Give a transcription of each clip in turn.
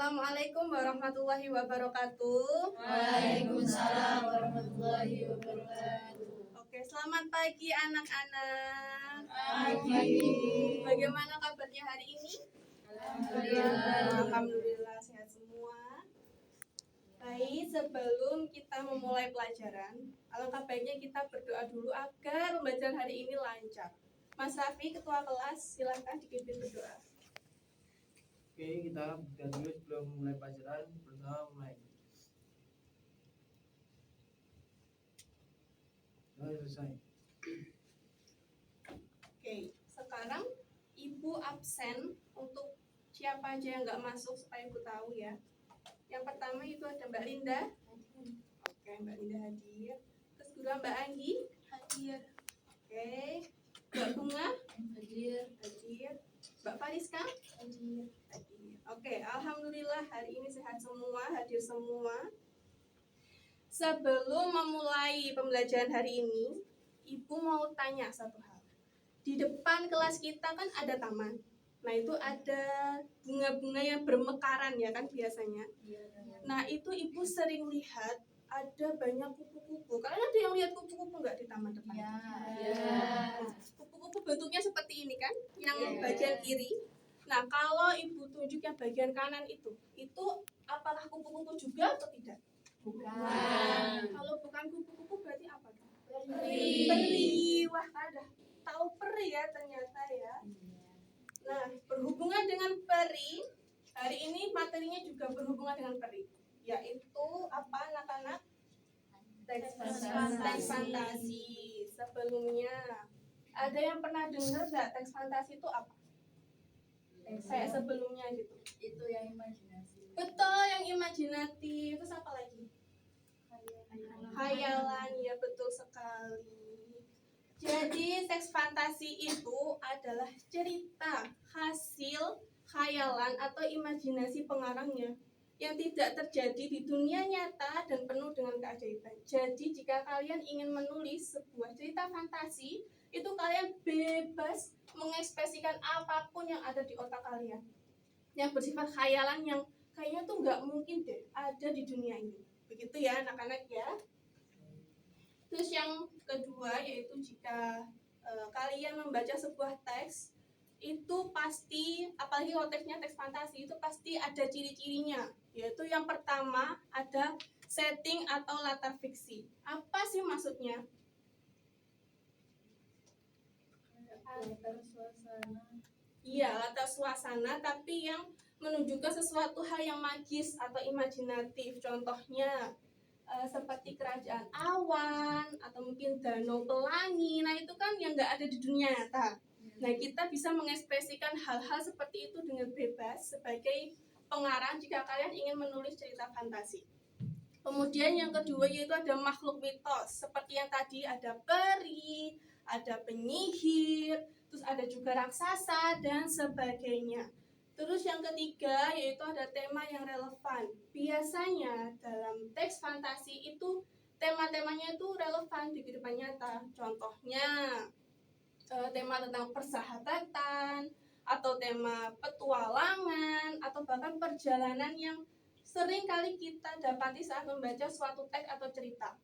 Assalamualaikum warahmatullahi wabarakatuh. Waalaikumsalam warahmatullahi wabarakatuh. Oke, selamat pagi anak-anak. Pagi. Bagaimana kabarnya hari ini? Alhamdulillah sehat semua. Baik, sebelum kita memulai pelajaran, alangkah baiknya kita berdoa dulu agar pembelajaran hari ini lancar. Mas Raffi, ketua kelas, silakan dipimpin berdoa. Oke, kita buka dulu sebelum mulai pelajaran. Pertama mulai. Sudah selesai. Oke, sekarang Ibu absen untuk siapa aja yang nggak masuk supaya Ibu tahu ya. Yang pertama itu ada Mbak Linda. Oke, Mbak Linda hadir. Terus kedua Mbak Anggi. Hadir. Oke, Mbak Bunga. Hadir. Hadir. Mbak Fariska. Hadir. Hadir. Oke, alhamdulillah hari ini sehat semua, hadir semua. Sebelum memulai pembelajaran hari ini, Ibu mau tanya satu hal. Di depan kelas kita kan ada taman. Nah, itu ada bunga-bunga yang bermekaran ya kan biasanya. Nah, itu Ibu sering lihat ada banyak kupu-kupu. Kalian ada yang lihat kupu-kupu nggak di taman depan? Ya. Nah, kupu-kupu bentuknya seperti ini kan, yang bagian kiri. Nah, kalau Ibu tunjuk yang bagian kanan itu apakah kupu-kupu juga atau tidak? Bukan. Kalau bukan kupu-kupu berarti apa? Peri. Peri. Wah, ada. Tahu peri ya ternyata ya. Nah, berhubungan dengan peri, hari ini materinya juga berhubungan dengan peri. Yaitu apa anak-anak? Teks fantasi. Sebelumnya, ada yang pernah dengar nggak teks fantasi itu apa? Kayak sebelumnya gitu. Itu yang imajinasi. Betul, yang imajinatif. Terus apa lagi? Khayalan, ya betul sekali. Jadi teks fantasi itu adalah cerita hasil khayalan atau imajinasi pengarangnya yang tidak terjadi di dunia nyata dan penuh dengan keajaiban. Jadi jika kalian ingin menulis sebuah cerita fantasi, itu kalian bebas mengekspresikan apapun yang ada di otak kalian yang bersifat khayalan yang kayaknya tuh nggak mungkin deh ada di dunia ini. Begitu ya anak-anak ya. Terus yang kedua yaitu jika kalian membaca sebuah teks itu pasti, apalagi kalau teksnya teks fantasi, itu pasti ada ciri-cirinya. Yaitu yang pertama ada setting atau latar fiksi. Apa sih maksudnya? Latar suasana. Iya, latar suasana tapi yang menunjukkan sesuatu hal yang magis atau imajinatif. Contohnya seperti kerajaan awan atau mungkin danau pelangi. Nah, itu kan yang nggak ada di dunia nyata. Nah, kita bisa mengekspresikan hal-hal seperti itu dengan bebas sebagai pengarang jika kalian ingin menulis cerita fantasi. Kemudian yang kedua yaitu ada makhluk mitos. Seperti yang tadi ada peri, ada penyihir, terus ada juga raksasa dan sebagainya. Terus yang ketiga yaitu ada tema yang relevan. Biasanya dalam teks fantasi itu tema-temanya itu relevan di kehidupan nyata. Contohnya tema tentang persahabatan atau tema petualangan atau bahkan perjalanan yang sering kali kita dapati saat membaca suatu teks atau cerita.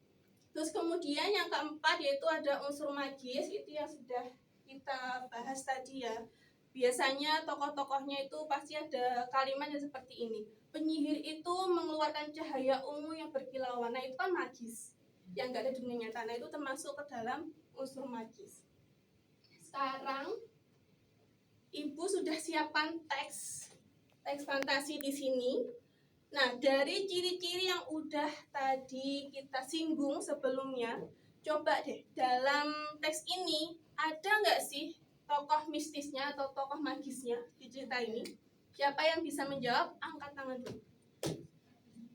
Terus kemudian yang keempat yaitu ada unsur magis, itu yang sudah kita bahas tadi ya. Biasanya tokoh-tokohnya itu pasti ada kalimat yang seperti ini. Penyihir itu mengeluarkan cahaya ungu yang berkilauan. Nah, itu kan magis yang nggak ada di dunia nyata. Nah, itu termasuk ke dalam unsur magis. Sekarang Ibu sudah siapkan teks fantasi di sini. Nah, dari ciri-ciri yang udah tadi kita singgung sebelumnya, coba deh dalam teks ini ada nggak sih tokoh mistisnya atau tokoh magisnya di cerita ini? Siapa yang bisa menjawab? Angkat tangan dulu.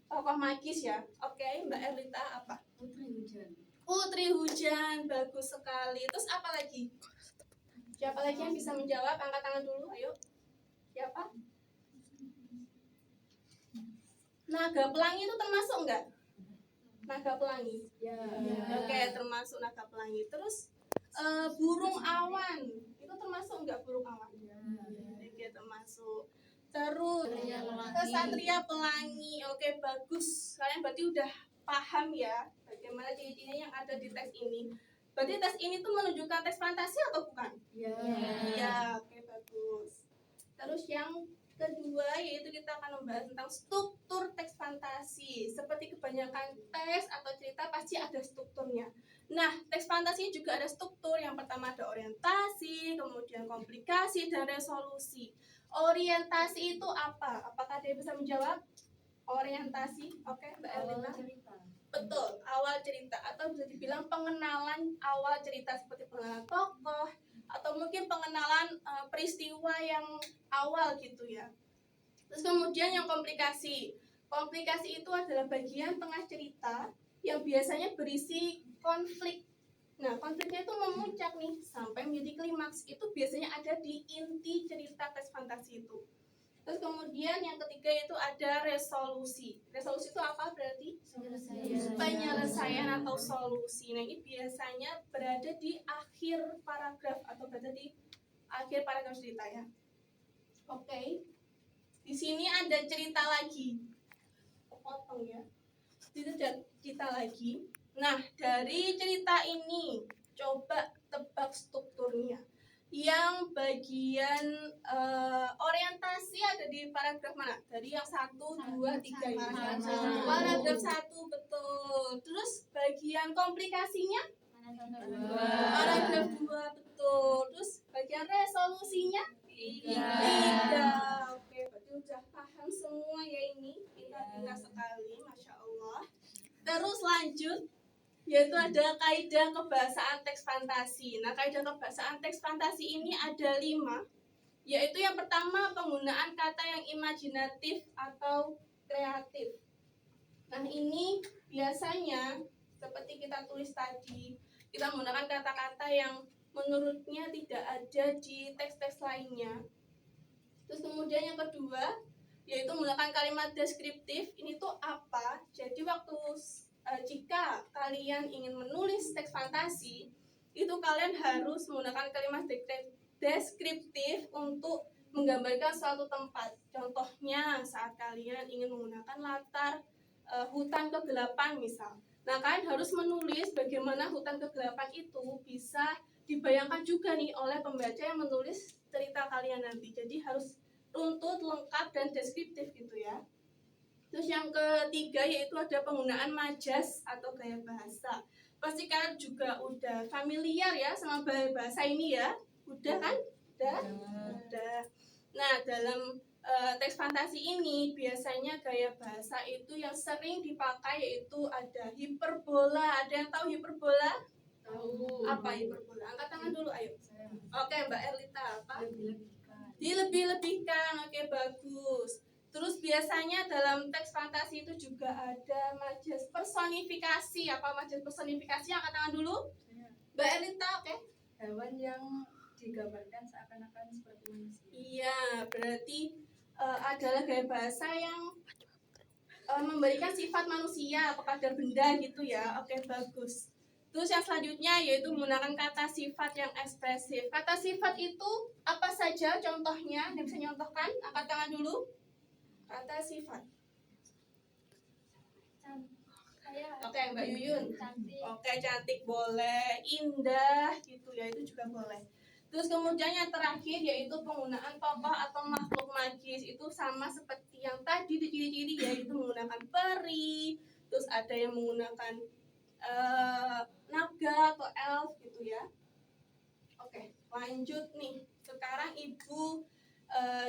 Tokoh magis ya. Oke, Mbak Erlita apa? Putri hujan. Putri hujan, bagus sekali. Terus apa lagi? Siapa lagi yang bisa menjawab? Angkat tangan dulu, ayo. Siapa? Naga pelangi itu termasuk enggak? Naga pelangi. Ya. Oke, termasuk naga pelangi. Terus burung awan itu termasuk enggak burung awan? Oke, termasuk. Terus Kesatria Pelangi. Oke, bagus. Kalian berarti udah paham ya bagaimana ciri-cirinya yang ada di teks ini. Berarti tes ini tuh menunjukkan teks fantasi atau bukan? Ya. Iya, oke bagus. Terus yang kedua yaitu kita akan membahas tentang struktur teks fantasi. Seperti kebanyakan teks atau cerita pasti ada strukturnya. Nah, teks fantasi juga ada struktur. Yang pertama ada orientasi, kemudian komplikasi, dan resolusi. Orientasi itu apa? Apakah dia bisa menjawab? Orientasi, oke Mbak Erlina? cerita. Betul, awal cerita atau bisa dibilang pengenalan awal cerita seperti pengenalan tokoh atau mungkin pengenalan peristiwa yang awal gitu ya. Terus kemudian yang komplikasi. Komplikasi itu adalah bagian tengah cerita yang biasanya berisi konflik. Nah, konfliknya itu memuncak nih sampai menjadi klimaks. Itu biasanya ada di inti cerita teks fantasi itu. Terus kemudian yang ketiga itu ada resolusi. Resolusi itu apa berarti? Penyelesaian atau solusi. Nah, ini biasanya berada di akhir paragraf atau berada di akhir paragraf cerita ya. Oke. Di sini ada cerita lagi. Potong ya. Itu ada cerita lagi. Nah, dari cerita ini coba tebak strukturnya. Yang bagian orientasi ada di paragraf mana? Dari yang 1, 2, 3 ya. Paragraf 1 betul. Terus bagian komplikasinya? Paragraf 2 betul. Terus bagian resolusinya? 3. Oke, berarti udah paham semua ya ini. Pintar-pintar sekali, Masya Allah. Terus lanjut. Yaitu ada kaidah kebahasaan teks fantasi. Nah, kaidah kebahasaan teks fantasi ini ada 5, yaitu yang pertama penggunaan kata yang imajinatif atau kreatif. Nah, ini biasanya seperti kita tulis tadi, kita menggunakan kata-kata yang menurutnya tidak ada di teks-teks lainnya. Terus kemudian yang kedua, yaitu menggunakan kalimat deskriptif. Ini tuh apa? Jadi waktu jika kalian ingin menulis teks fantasi, itu kalian harus menggunakan kalimat deskriptif untuk menggambarkan suatu tempat. Contohnya saat kalian ingin menggunakan latar hutan kegelapan misal. Nah, kalian harus menulis bagaimana hutan kegelapan itu bisa dibayangkan juga nih oleh pembaca yang menulis cerita kalian nanti. Jadi harus runtut, lengkap, dan deskriptif gitu ya. Terus yang ketiga yaitu ada penggunaan majas atau gaya bahasa. Pasti kalian juga udah familiar ya sama bahasa ini ya. Udah kan? Udah. Nah, dalam teks fantasi ini biasanya gaya bahasa itu yang sering dipakai yaitu ada hiperbola. Ada yang tahu hiperbola? Tahu. Apa hiperbola? Angkat tangan dulu ayo. Oke, Mbak Erlita apa? Lebih-lebihkan. Dilebih-lebihkan. Oke, bagus. Terus biasanya dalam teks fantasi itu juga ada majas personifikasi. Apa majas personifikasi? Angkat tangan dulu. Mbak Erlita, oke? Hewan yang digambarkan seakan-akan seperti manusia. Iya, berarti adalah gaya bahasa yang memberikan sifat manusia atau kadar benda gitu ya. Oke, bagus. Terus yang selanjutnya yaitu menggunakan kata sifat yang ekspresif. Kata sifat itu apa saja contohnya? Yang bisa nyontohkan? Angkat tangan dulu. Kata sifat. Oke, Mbak Yuyun. Oke, cantik boleh, indah gitu ya, itu juga boleh. Terus kemudian yang terakhir yaitu penggunaan tokoh atau makhluk magis. Itu sama seperti yang tadi di ciri-ciri yaitu menggunakan peri. Terus ada yang menggunakan naga atau elf gitu ya. Oke, lanjut nih. Sekarang Ibu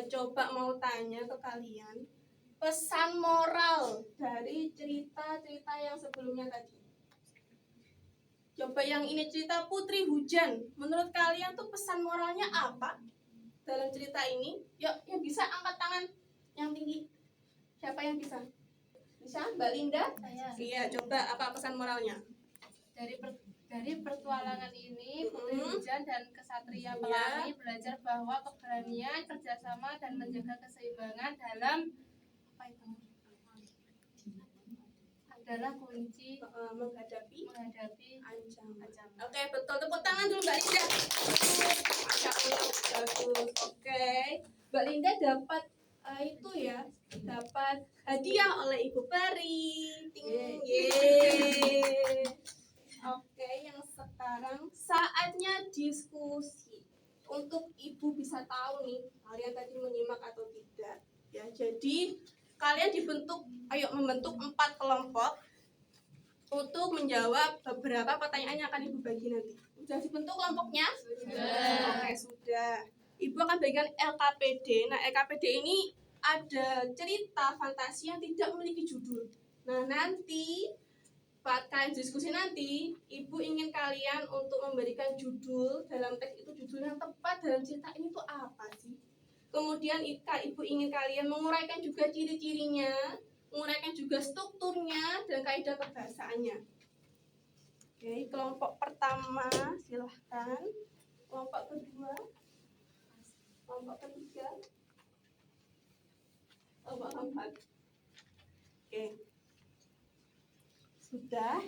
coba mau tanya ke kalian pesan moral dari cerita-cerita yang sebelumnya tadi. Coba yang ini cerita Putri Hujan. Menurut kalian tuh pesan moralnya apa dalam cerita ini? Yuk, yang bisa angkat tangan yang tinggi. Siapa yang bisa? Bisa? Mbak Linda? Saya. Iya, coba apa pesan moralnya? Dari pertualangan ini, Putri Mm-mm. Hujan dan Kesatria Iya. Pelangi belajar bahwa keberanian, kerjasama, dan menjaga keseimbangan dalam apa itu? Adalah kunci Menghadapi menghadapi ancaman. Oke, betul. Tepuk tangan dulu Mbak Linda. Masya Allah, bagus. Oke, Mbak Linda dapat dapat hadiah oleh Ibu Peri. Ting, yeay. Oke, yang sekarang saatnya diskusi. Untuk Ibu bisa tahu nih, kalian tadi menyimak atau tidak. Ya, jadi kalian membentuk 4 kelompok untuk menjawab beberapa pertanyaan yang akan Ibu bagi nanti. Sudah dibentuk kelompoknya? Sudah. Oke, sudah. Ibu akan bagikan LKPD. Nah, LKPD ini ada cerita fantasi yang tidak memiliki judul. Nah, nanti kalian diskusi nanti, Ibu ingin kalian untuk memberikan judul dalam teks itu, judul yang tepat dalam cerita ini tuh apa sih? Kemudian Ibu ingin kalian menguraikan juga ciri-cirinya, menguraikan juga strukturnya dan kaidah perbahasaannya. Oke, kelompok pertama silahkan. Kelompok kedua, kelompok ketiga, kelompok keempat. Oke, sudah.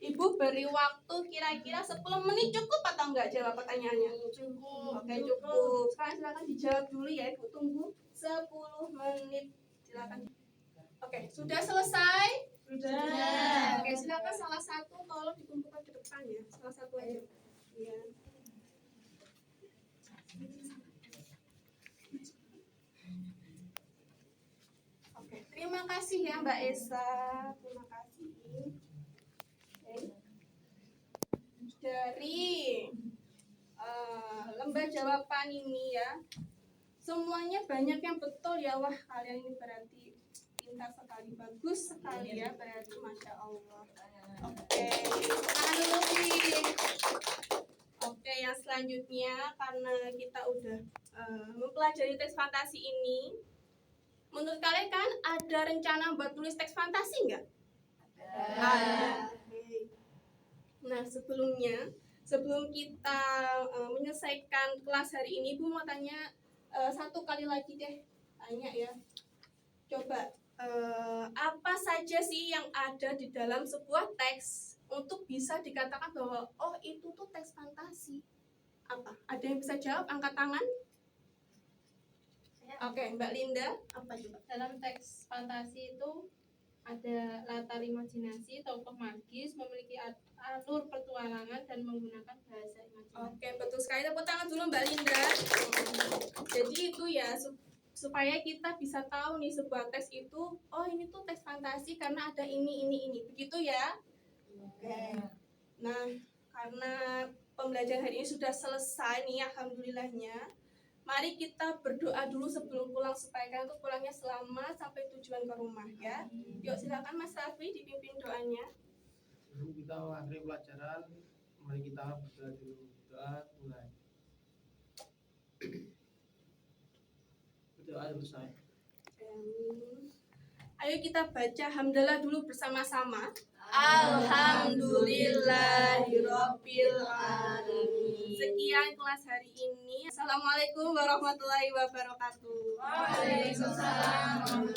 Ibu beri waktu kira-kira 10 menit cukup atau enggak jawab pertanyaannya? Cukup. Oke, cukup. Sekarang silakan dijawab dulu ya, Ibu tunggu 10 menit. Silakan. Oke, sudah selesai? Sudah. Oke, silakan salah satu tolong dikumpulkan ke depan ya. Salah satu aja. Iya. Oke, terima kasih ya Mbak Esa. Terima kasih. Oke. Dari lembar jawaban ini ya, semuanya banyak yang betul ya. Wah, kalian ini berarti pintar sekali, bagus sekali ya, berarti Masya Allah. Oke, tahan dulu sih. Oke, yang selanjutnya karena kita udah mempelajari teks fantasi ini, menurut kalian kan ada rencana buat tulis teks fantasi nggak? Ada. Oke. Nah, sebelum kita menyelesaikan kelas hari ini, Bu mau tanya satu kali lagi deh, tanya ya. Coba apa saja sih yang ada di dalam sebuah teks untuk bisa dikatakan bahwa oh itu tuh teks fantasi? Apa? Ada yang bisa jawab? Angkat tangan. Oke, Mbak Linda, apa coba? Dalam teks fantasi itu ada latar imajinasi, tokoh magis, memiliki alur petualangan dan menggunakan bahasa imajinasi. Oke, betul sekali. Tepuk tangan dulu Mbak Linda. Jadi itu ya supaya kita bisa tahu nih sebuah teks itu, oh ini tuh teks fantasi karena ada ini. Begitu ya? Oke. Nah, karena pembelajaran hari ini sudah selesai nih, alhamdulillahnya. Mari kita berdoa dulu sebelum pulang supaya kalian tuh pulangnya selamat sampai tujuan ke rumah ya. Yuk silakan Mas Raffi dipimpin doanya. Sebelum kita mengakhiri pelajaran, mari kita berdoa dulu. Doa mulai. Berdoa selesai. Ayo kita baca hamdalah dulu bersama-sama. Alhamdulillahirabbil alamin. Sekian kelas hari ini. Assalamualaikum warahmatullahi wabarakatuh. Waalaikumsalam.